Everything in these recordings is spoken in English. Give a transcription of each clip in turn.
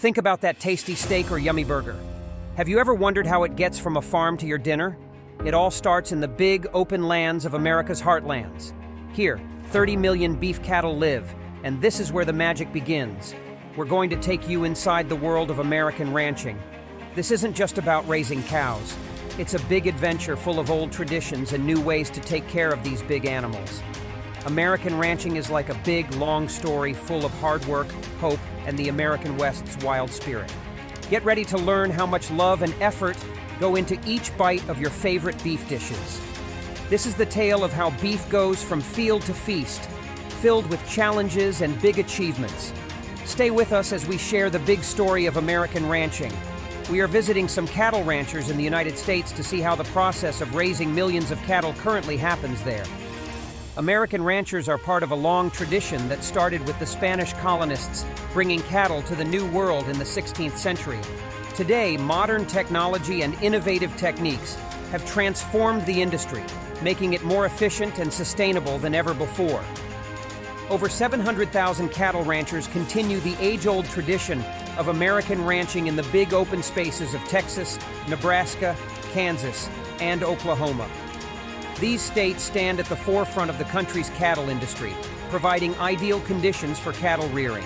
Think about that tasty steak or yummy burger. Have you ever wondered how it gets from a farm to your dinner? It all starts in the big, open lands of America's heartlands. Here, 30 million beef cattle live, and this is where the magic begins. We're going to take you inside the world of American ranching. This isn't just about raising cows. It's a big adventure full of old traditions and new ways to take care of these big animals. American ranching is like a big, long story full of hard work, hope, and the American West's wild spirit. Get ready to learn how much love and effort go into each bite of your favorite beef dishes. This is the tale of how beef goes from field to feast, filled with challenges and big achievements. Stay with us as we share the big story of American ranching. We are visiting some cattle ranchers in the United States to see how the process of raising millions of cattle currently happens there. American ranchers are part of a long tradition that started with the Spanish colonists bringing cattle to the New World in the 16th century. Today, modern technology and innovative techniques have transformed the industry, making it more efficient and sustainable than ever before. Over 700,000 cattle ranchers continue the age-old tradition of American ranching in the big open spaces of Texas, Nebraska, Kansas, and Oklahoma. These states stand at the forefront of the country's cattle industry, providing ideal conditions for cattle rearing.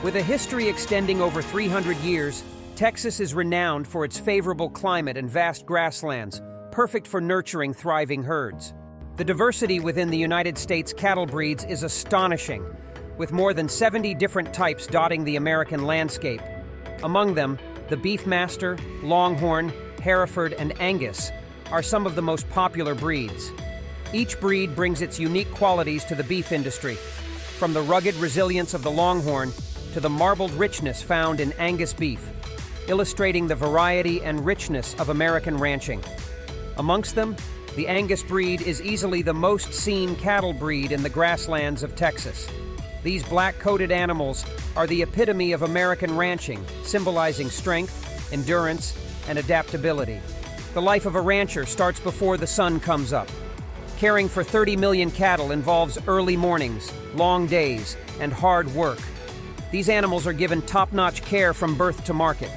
With a history extending over 300 years, Texas is renowned for its favorable climate and vast grasslands, perfect for nurturing thriving herds. The diversity within the United States cattle breeds is astonishing, with more than 70 different types dotting the American landscape. Among them, the Beefmaster, Longhorn, Hereford, and Angus are some of the most popular breeds. Each breed brings its unique qualities to the beef industry, from the rugged resilience of the Longhorn to the marbled richness found in Angus beef, illustrating the variety and richness of American ranching. Amongst them, the Angus breed is easily the most seen cattle breed in the grasslands of Texas. These black-coated animals are the epitome of American ranching, symbolizing strength, endurance, and adaptability. The life of a rancher starts before the sun comes up. Caring for 30 million cattle involves early mornings, long days, and hard work. These animals are given top-notch care from birth to market.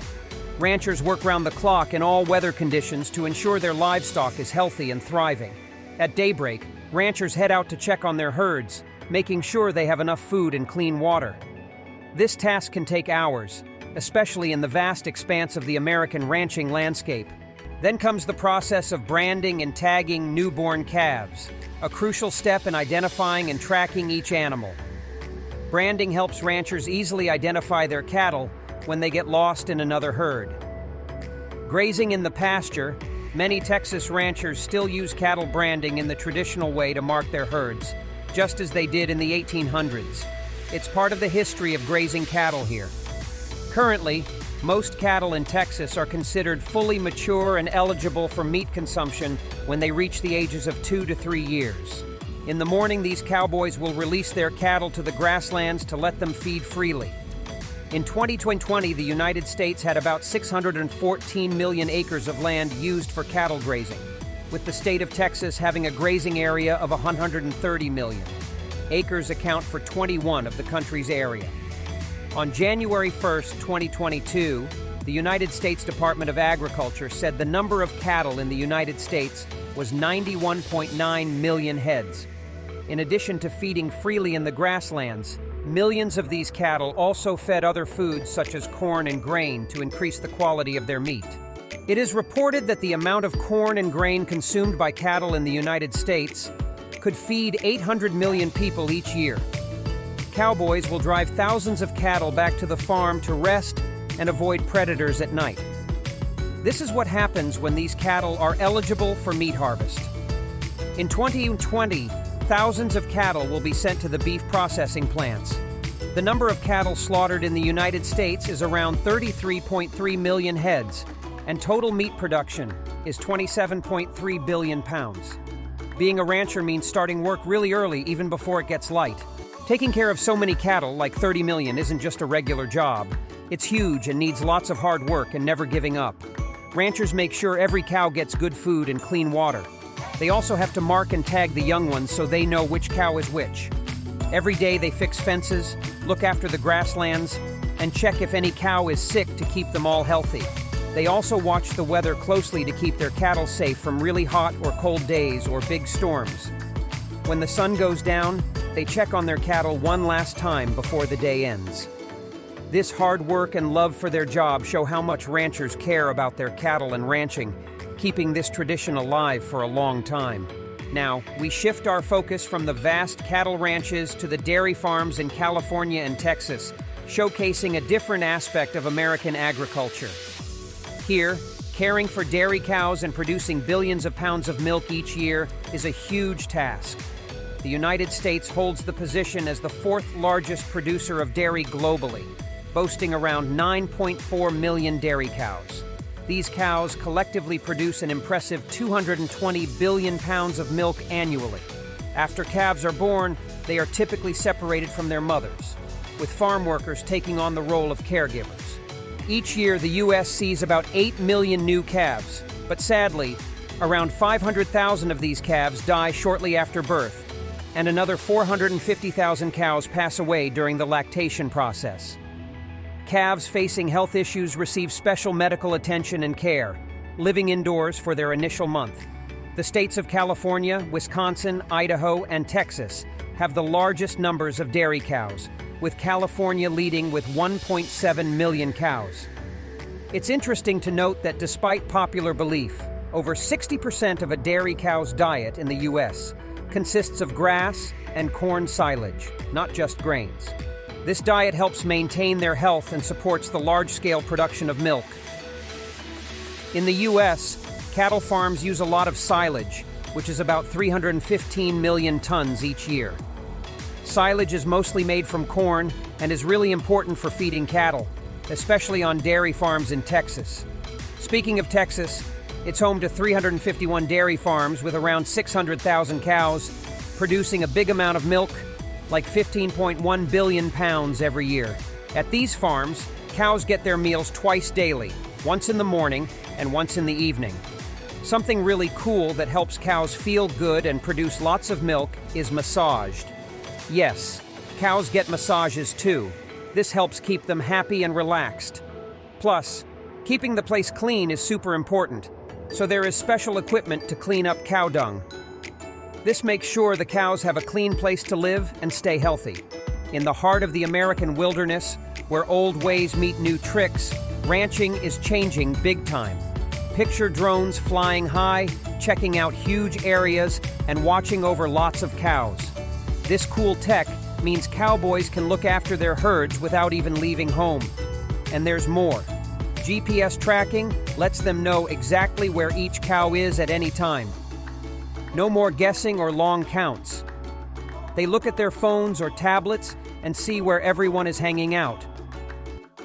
Ranchers work round the clock in all weather conditions to ensure their livestock is healthy and thriving. At daybreak, ranchers head out to check on their herds, making sure they have enough food and clean water. This task can take hours, especially in the vast expanse of the American ranching landscape. Then comes the process of branding and tagging newborn calves, a crucial step in identifying and tracking each animal. Branding helps ranchers easily identify their cattle when they get lost in another herd. Grazing in the pasture, many Texas ranchers still use cattle branding in the traditional way to mark their herds, just as they did in the 1800s. It's part of the history of grazing cattle here. Currently, most cattle in Texas are considered fully mature and eligible for meat consumption when they reach the ages of 2 to 3 years. In the morning, these cowboys will release their cattle to the grasslands to let them feed freely. In 2020, the United States had about 614 million acres of land used for cattle grazing, with the state of Texas having a grazing area of 130 million. Acres account for 21 of the country's area. On January 1st, 2022, the United States Department of Agriculture said the number of cattle in the United States was 91.9 million heads. In addition to feeding freely in the grasslands, millions of these cattle also fed other foods such as corn and grain to increase the quality of their meat. It is reported that the amount of corn and grain consumed by cattle in the United States could feed 800 million people each year. Cowboys will drive thousands of cattle back to the farm to rest and avoid predators at night. This is what happens when these cattle are eligible for meat harvest. In 2020, thousands of cattle will be sent to the beef processing plants. The number of cattle slaughtered in the United States is around 33.3 million heads, and total meat production is 27.3 billion pounds. Being a rancher means starting work really early, even before it gets light. Taking care of so many cattle, like 30 million, isn't just a regular job. It's huge and needs lots of hard work and never giving up. Ranchers make sure every cow gets good food and clean water. They also have to mark and tag the young ones so they know which cow is which. Every day they fix fences, look after the grasslands, and check if any cow is sick to keep them all healthy. They also watch the weather closely to keep their cattle safe from really hot or cold days or big storms. When the sun goes down, they check on their cattle one last time before the day ends. This hard work and love for their job show how much ranchers care about their cattle and ranching, keeping this tradition alive for a long time. Now, we shift our focus from the vast cattle ranches to the dairy farms in California and Texas, showcasing a different aspect of American agriculture. Here, caring for dairy cows and producing billions of pounds of milk each year is a huge task. The United States holds the position as the fourth largest producer of dairy globally, boasting around 9.4 million dairy cows. These cows collectively produce an impressive 220 billion pounds of milk annually. After calves are born, they are typically separated from their mothers, with farm workers taking on the role of caregivers. Each year, the U.S. sees about 8 million new calves, but sadly, around 500,000 of these calves die shortly after birth, and another 450,000 cows pass away during the lactation process. Calves facing health issues receive special medical attention and care, living indoors for their initial month. The states of California, Wisconsin, Idaho, and Texas have the largest numbers of dairy cows, with California leading with 1.7 million cows. It's interesting to note that despite popular belief, over 60% of a dairy cow's diet in the U.S. consists of grass and corn silage, not just grains. This diet helps maintain their health and supports the large-scale production of milk. In the U.S., cattle farms use a lot of silage, which is about 315 million tons each year. Silage is mostly made from corn and is really important for feeding cattle, especially on dairy farms in Texas. Speaking of Texas, it's home to 351 dairy farms with around 600,000 cows, producing a big amount of milk, like 15.1 billion pounds every year. At these farms, cows get their meals twice daily, once in the morning and once in the evening. Something really cool that helps cows feel good and produce lots of milk is massaged. Yes, cows get massages too. This helps keep them happy and relaxed. Plus, keeping the place clean is super important, so there is special equipment to clean up cow dung. This makes sure the cows have a clean place to live and stay healthy. In the heart of the American wilderness, where old ways meet new tricks, ranching is changing big time. Picture drones flying high, checking out huge areas, and watching over lots of cows. This cool tech means cowboys can look after their herds without even leaving home. And there's more. GPS tracking lets them know exactly where each cow is at any time. No more guessing or long counts. They look at their phones or tablets and see where everyone is hanging out.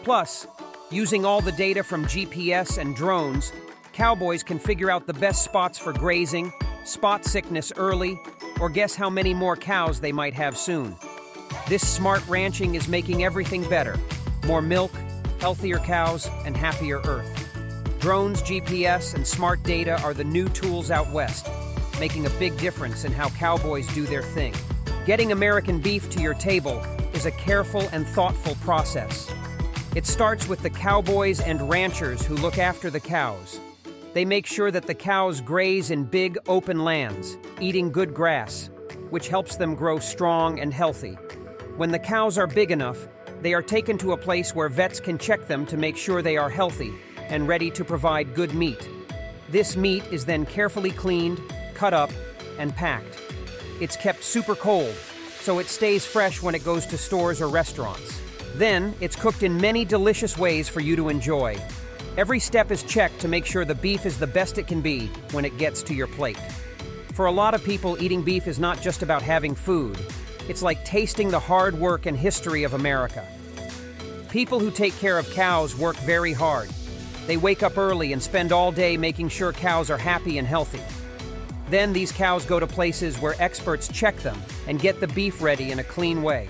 Plus, using all the data from GPS and drones, cowboys can figure out the best spots for grazing, spot sickness early, or guess how many more cows they might have soon. This smart ranching is making everything better. More milk, healthier cows, and happier earth. Drones, GPS, and smart data are the new tools out west, making a big difference in how cowboys do their thing. Getting American beef to your table is a careful and thoughtful process. It starts with the cowboys and ranchers who look after the cows. They make sure that the cows graze in big, open lands, eating good grass, which helps them grow strong and healthy. When the cows are big enough, they are taken to a place where vets can check them to make sure they are healthy and ready to provide good meat. This meat is then carefully cleaned, cut up, and packed. It's kept super cold, so it stays fresh when it goes to stores or restaurants. Then, it's cooked in many delicious ways for you to enjoy. Every step is checked to make sure the beef is the best it can be when it gets to your plate. For a lot of people, eating beef is not just about having food. It's like tasting the hard work and history of America. People who take care of cows work very hard. They wake up early and spend all day making sure cows are happy and healthy. Then these cows go to places where experts check them and get the beef ready in a clean way.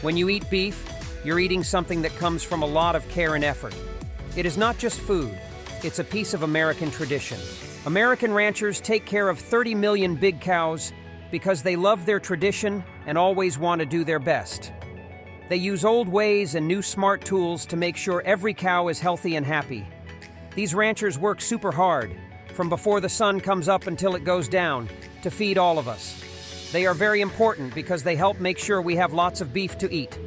When you eat beef, you're eating something that comes from a lot of care and effort. It is not just food, it's a piece of American tradition. American ranchers take care of 30 million big cows because they love their tradition and always want to do their best. They use old ways and new smart tools to make sure every cow is healthy and happy. These ranchers work super hard, from before the sun comes up until it goes down, to feed all of us. They are very important because they help make sure we have lots of beef to eat.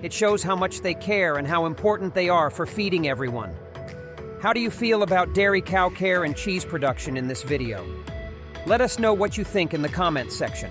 It shows how much they care and how important they are for feeding everyone. How do you feel about dairy cow care and cheese production in this video? Let us know what you think in the comments section.